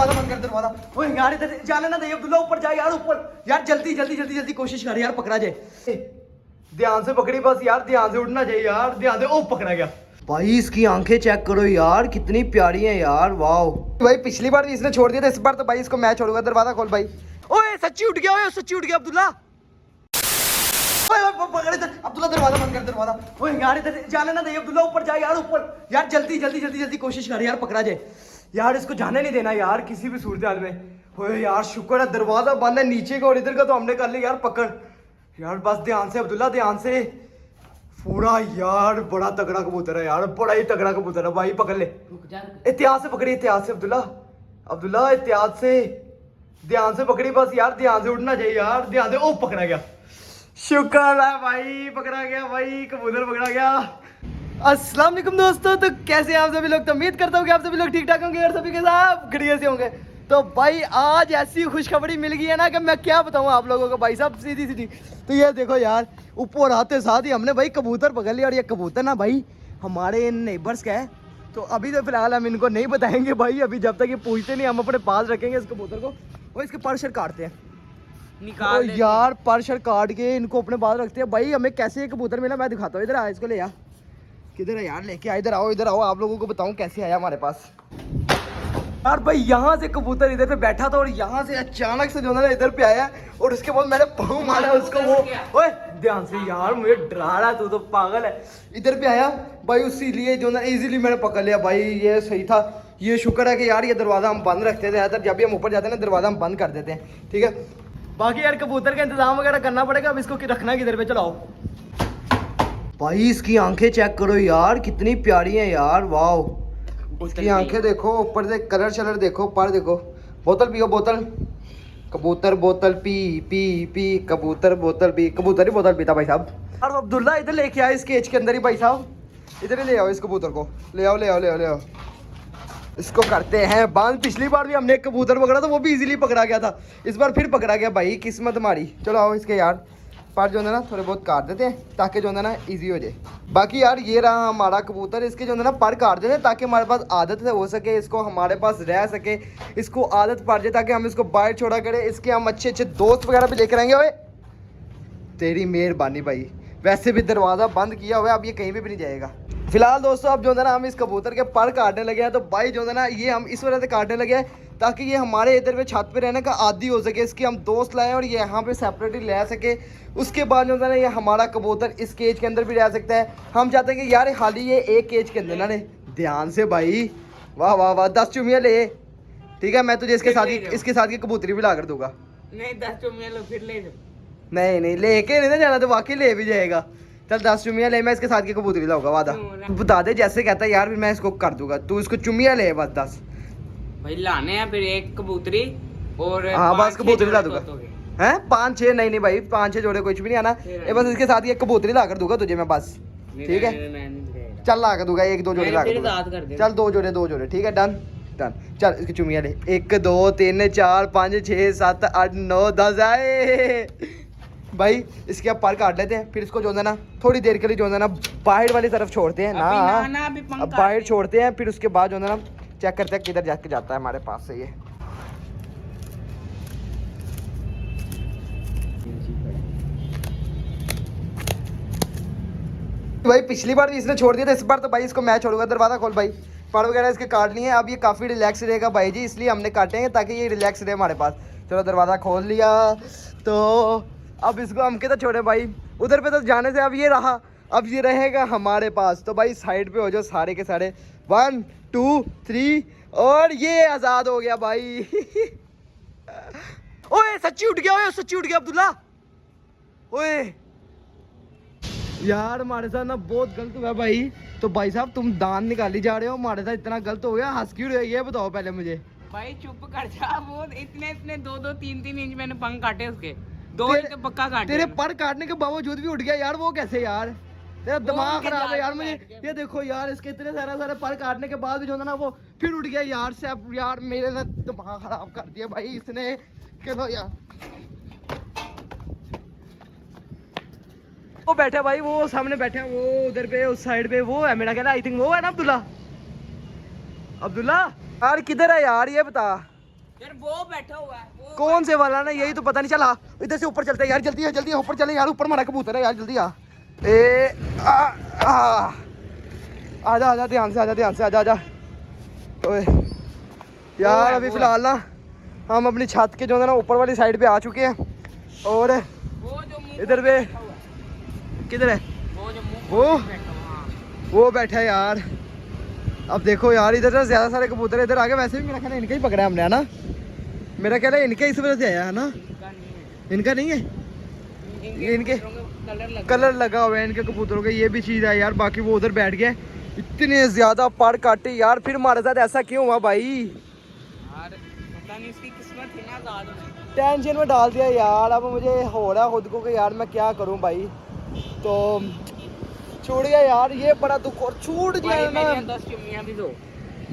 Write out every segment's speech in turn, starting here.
दरवाजा बंद कर दरवाजा। ओए यार इधर जाने ना दे अब्दुल्ला, ऊपर जा यार ऊपर। यार जल्दी जल्दी जल्दी जल्दी कोशिश कर यार, पकड़ा जाए। ध्यान से पकड़ी बस यार, ध्यान से उठना चाहिए यार, ध्यान से। ओ पकड़ा गया भाई। इसकी आंखें चेक करो यार, कितनी प्यारी हैं यार, वाह। भाई पिछली बार भी इसने छोड़ दिया था, इस बार तो भाई इसको मैं छोड़ूंगा। दरवाजा खोल भाई। ओए सच्ची उठ गया, ओए सच्ची उठ गया अब्दुल्ला। अब्दुल्ला दरवाजा बंद कर दरवाजा। ओए यार इधर जाने ना दे अब्दुल्ला, ऊपर जा यार ऊपर। यार जल्दी जल्दी जल्दी जल्दी कोशिश कर यार, पकड़ा जाए यार, इसको जाने नहीं देना यार किसी भी सूरत हाल में। ओए यार शुक्र है दरवाजा बंद है, नीचे का और इधर का तो हमने कर लिया यार पकड़। यार बस ध्यान से अब्दुल्ला, ध्यान से पूरा। यार बड़ा तगड़ा कबूतर है यार, बड़ा ही तगड़ा कबूतर है भाई, पकड़ ले। एहतियात से पकड़ी, एहतियात से अब्दुल्ला, अब्दुल्ला एहतियात से, ध्यान से पकड़ी बस यार, ध्यान से उठना चाहिए यार, ध्यान से। ओ पकड़ा गया, शुक्र है भाई, पकड़ा गया भाई, कबूतर पकड़ा गया। अस्सलाम वालेकुम दोस्तों, तो कैसे हैं आप सभी लोग? तो उम्मीद करता हूँ कि आप सभी लोग ठीक ठाक होंगे और सभी के साथ बढ़िया से होंगे। तो भाई आज ऐसी खुशखबरी मिल गई है ना कि मैं क्या बताऊँ आप लोगों को भाई साहब, सीधी सीधी। तो ये देखो यार, ऊपर आते साथ ही हमने भाई कबूतर पकड़ लिया। और ये कबूतर ना भाई हमारे नेबर्स का है, तो अभी तो फिलहाल हम इनको नहीं बताएंगे भाई, अभी जब तक ये पूछते नहीं हम अपने पास रखेंगे इस कबूतर को। और इसके पर शर काटते हैं, निकाल यार पर शर काट के इनको अपने पास रखते हैं भाई। हमें कैसे ये कबूतर मिला मैं दिखाता हूँ, इधर आ, इसको ले आ। किधर है यार, लेके आ, इधर आओ, इधर आओ, आप लोगों को बताऊं कैसे आया हमारे पास। यार भाई यहाँ से कबूतर इधर पे बैठा था और यहाँ से अचानक से जो है ना इधर पे आया, और उसके बाद मैंने पाँव मारा उसको। वो ओए ध्यान से यार, मुझे डरा रहा, तू तो पागल है। इधर पे आया भाई, उसी लिए जो ना इजीली मैंने पकड़ लिया भाई, ये सही था। ये शुक्र है कि यार ये दरवाजा हम बंद रखते थे ज़्यादातर, जब भी हम ऊपर जाते हैं ना दरवाजा हम बंद कर देते हैं, ठीक है। बाकी यार कबूतर का इंतजाम वगैरह करना पड़ेगा, अब इसको रखना किधर पे, चलाओ भाई। इसकी आंखें चेक करो यार, कितनी प्यारी हैं यार, वाह। उसकी आंखें देखो, ऊपर से कलर शलर देखो, पर देखो। बोतल पियो, बोतल। कबूतर बोतल पी पी पी, कबूतर बोतल पी, कबूतर ही बोतल पीता भाई साहब। और अब्दुल्ला इधर लेके आओ, इस केज के अंदर ही भाई साहब, इधर ही ले आओ इस कबूतर को, ले आओ ले आओ ले आओ ले आओ। इसको करते हैं बंद। पिछली बार भी हमने एक कबूतर पकड़ा था, वो भी इजीली पकड़ा गया था, इस बार फिर पकड़ा गया भाई, किस्मत हमारी। चलो आओ, इसके यार पर जो है ना थोड़े बहुत काट देते हैं ताकि जो है ना इजी हो जाए। बाकी यार ये रहा हमारा कबूतर, इसके जो है ना पर काट देते हैं ताकि हमारे पास आदत हो सके, इसको हमारे पास रह सके, इसको आदत पड़ जाए ताकि हम इसको बाहर छोड़ा करें, इसके हम अच्छे अच्छे दोस्त वगैरह भी लेकर आएंगे। ओए तेरी मेहरबानी भाई, वैसे भी दरवाज़ा बंद किया हुआ है, अब ये कहीं भी नहीं जाएगा। फिलहाल दोस्तों अब जो है ना हम इस कबूतर के पर काटने लगे हैं, तो भाई जो है ना ये हम इस वजह से काटने लगे हैं ताकि ये हमारे इधर पे छत पे रहने का आदी हो सके, इसके हम दोस्त लाएं और ये यहाँ पे सेपरेटली रह सके। उसके बाद जो है ना ये हमारा कबूतर इस केज के अंदर भी रह सकता है। हम चाहते हैं कि यार हाल ही ये एक केज के अंदर ना रहे। ध्यान से भाई, वाह वाह वाह, 10 चुमिया ले, ठीक है। मैं तुझे इसके साथ की कबूतरी भी ला कर दूंगा। नहीं 10 चुमिया लो, फिर ले लो। नहीं नहीं लेके नहीं ना जाना, तो वाकई ले भी जाएगा। चल 10 चुमिया ले, मैं इसके साथ की कबूतरी लाऊंगा, वादा। बता दे जैसे कहता है यार, फिर मैं इसको कर दूंगा, तू इसको चुमिया ले बस 10 भाई लाने हैं, फिर एक कबूतरी और हाँ बस कबूतरी ला दूंगा। हैं 5-6 नहीं भाई, 5-6 जोड़े कुछ भी नहीं आना, ये बस इसके साथ ये कबूतरी ला कर दूंगा तुझे मैं बस, ठीक है। चल ला कर दूंगा, 1-2 जोड़े ला कर दूंगा। चल 2 जोड़े ठीक है, डन डन। चल इसकी चुमिया ले, 1 2 3 4 5 6 7 8 9 10 आए भाई। इसके अब पर काट लेते हैं, फिर इसको जो है ना थोड़ी देर के लिए जो है ना बाहर वाली तरफ छोड़ते हैं ना, अब बाहर छोड़ते हैं, फिर उसके बाद जो है ना चेक करते हैं किधर जाके जाता है हमारे पास से ये। भाई पिछली बार भी इसने छोड़ दिया था, इस बार तो भाई इसको मैं छोड़ूंगा। दरवाजा खोल भाई, पर वगैरह इसके काट लिए हैं, अब ये काफ़ी रिलैक्स रहेगा भाई जी, इसलिए हमने काटे हैं ताकि ये रिलैक्स रहे हमारे पास। चलो दरवाज़ा खोल लिया, तो अब इसको हम किधर छोड़े भाई, उधर पे तो जाने से अब ये रहा, अब ये रहेगा हमारे पास। तो भाई साइड पे हो जाओ सारे के सारे, 1 2 3 और ये आज़ाद हो गया भाई। ओए सच्ची उठ गया, ओए सच्ची उठ गया अब्दुल्ला। ओए यार हमारे साथ ना बहुत गलत हुआ भाई। तो भाई साहब तुम दान निकाली जा रहे हो, हमारे साथ इतना गलत हो गया, हंस क्यों रही है ये बताओ पहले मुझे। भाई चुप कर जा, वो इतने 2-2 3-3 इंच मैंने पंख काटे उसके, 2 इंच तो पक्का काटे। तेरे पर काटने के बावजूद भी उठ गया यार, वो कैसे यार, तेरा दिमाग खराब है यार। मुझे ये देखो यार, इसके इतने सारे पर काटने के बाद भी जो है ना वो फिर उठ गया यार से। अब यार मेरे ना दिमाग खराब कर दिया भाई इसने। चलो यार वो बैठा भाई, वो सामने बैठा, वो उधर पे उस साइड पे वो है मेरा ख्याल, आई थिंक वो है ना अब्दुल्ला। अब्दुल्ला यार किधर है यार ये बता। यार वो बैठा हुआ है वो कौन से वाला ना, यही तो पता नहीं चला। इधर से ऊपर चलते हैं यार, जल्दी है जल्दी है, ऊपर चले यार, ऊपर हमारा कबूतर है यार, जल्दी आ। आजा आजा, ध्यान से आजा, ध्यान से आजा आजा। ओए यार अभी फिलहाल ना हम अपनी छत के जो है ना ऊपर वाली साइड पे आ चुके हैं, और वो जो मुंह इधर पे बैठा हुआ है, किधर है वो जो मुंह वो बैठा हुआ है, हाँ। वो बैठा है यार। अब देखो यार इधर ना ज्यादा सारे कबूतर इधर आगे, वैसे भी मेरा ख्याल है इनका ही पकड़ा है हमने, है ना, मेरा ख्याल है इनका इस वजह से आया है ना, इनका नहीं है, इनका नहीं है, इनके कलर लगा कलर लगा हुआ है इनके कबूतरों के, ये भी चीज है यार। बाकी वो उधर बैठ गया, इतने ज्यादा पड़ काटे यार, फिर हमारे साथ ऐसा क्यों हुआ भाई, यार पता नहीं इसकी किस्मत थी ना आजाद में। टेंशन में डाल दिया यार। अब मुझे हो रहा है खुद को कि यार मैं क्या करूं भाई, तो छूट गया यार, ये बड़ा दुख, और छूट गया भाई ना। मेरी 10 चुम्मियां भी दो।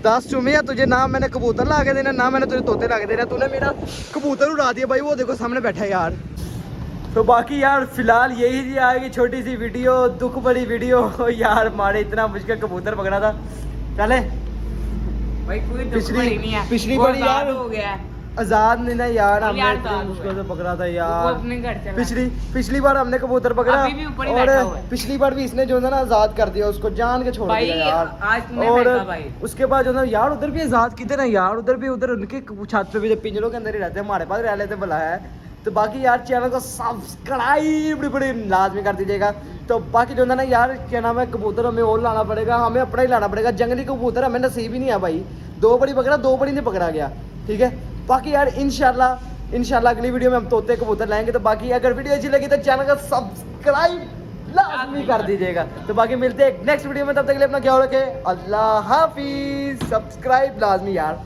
10 चुमिया तुझे, ना मैंने कबूतर ला के देना, ना मैंने तुझे तोते ला के देना, तूने मेरा कबूतर उड़ा दिया भाई, वो देखो सामने बैठा है यार। तो बाकी यार फिलहाल यही थी आएगी छोटी सी वीडियो, दुख भरी वीडियो यार, हमारे इतना मुश्किल कबूतर पकड़ा था। चले भाई कोई दुख पिछली- भरी नहीं है, पिछली वो बारी आजाद यार- हो गया है, आजाद नहीं ना यार, वो हमने यार इतनी आजाद मुश्किल हुआ से पकड़ा था वो यार। अपने घर चला। पिछली बार हमने कबूतर पकड़ा, अभी भी ऊपर ही बैठा हुआ और है। पिछली बार भी इसने जो है ना आजाद कर दिया उसको, जान के छोड़ भाई दिया यार। आज तुमने और फेंका भाई। उसके बाद जो है ना यार उधर भी आजाद किधर है यार, उधर भी उधर उनके छत पे भी जब पिंजरों के अंदर ही रहते हैं, हमारे पास रह लेते बुलाया है। तो बाकी यार चैनल को सब्सक्राइब बड़ी लाजमी कर दीजिएगा। तो बाकी जो है ना यार क्या नाम है, कबूतर हमें और लाना पड़ेगा, हमें अपना ही लाना पड़ेगा, जंगली कबूतर हमें नसीब ही नहीं है भाई। 2 बड़ी पकड़ा, 2 बड़ी नहीं पकड़ा गया, ठीक है। बाकी यार इंशाल्लाह अगली वीडियो में हम तोते कबूतर लाएंगे। तो बाकी अगर वीडियो अच्छी लगी तो चैनल को सब्सक्राइब लाजमी कर दीजिएगा। तो बाकी मिलते हैं नेक्स्ट वीडियो में, तब तक के लिए अपना ख्याल रखें, अल्लाह हाफिज। सब्सक्राइब लाजमी यार।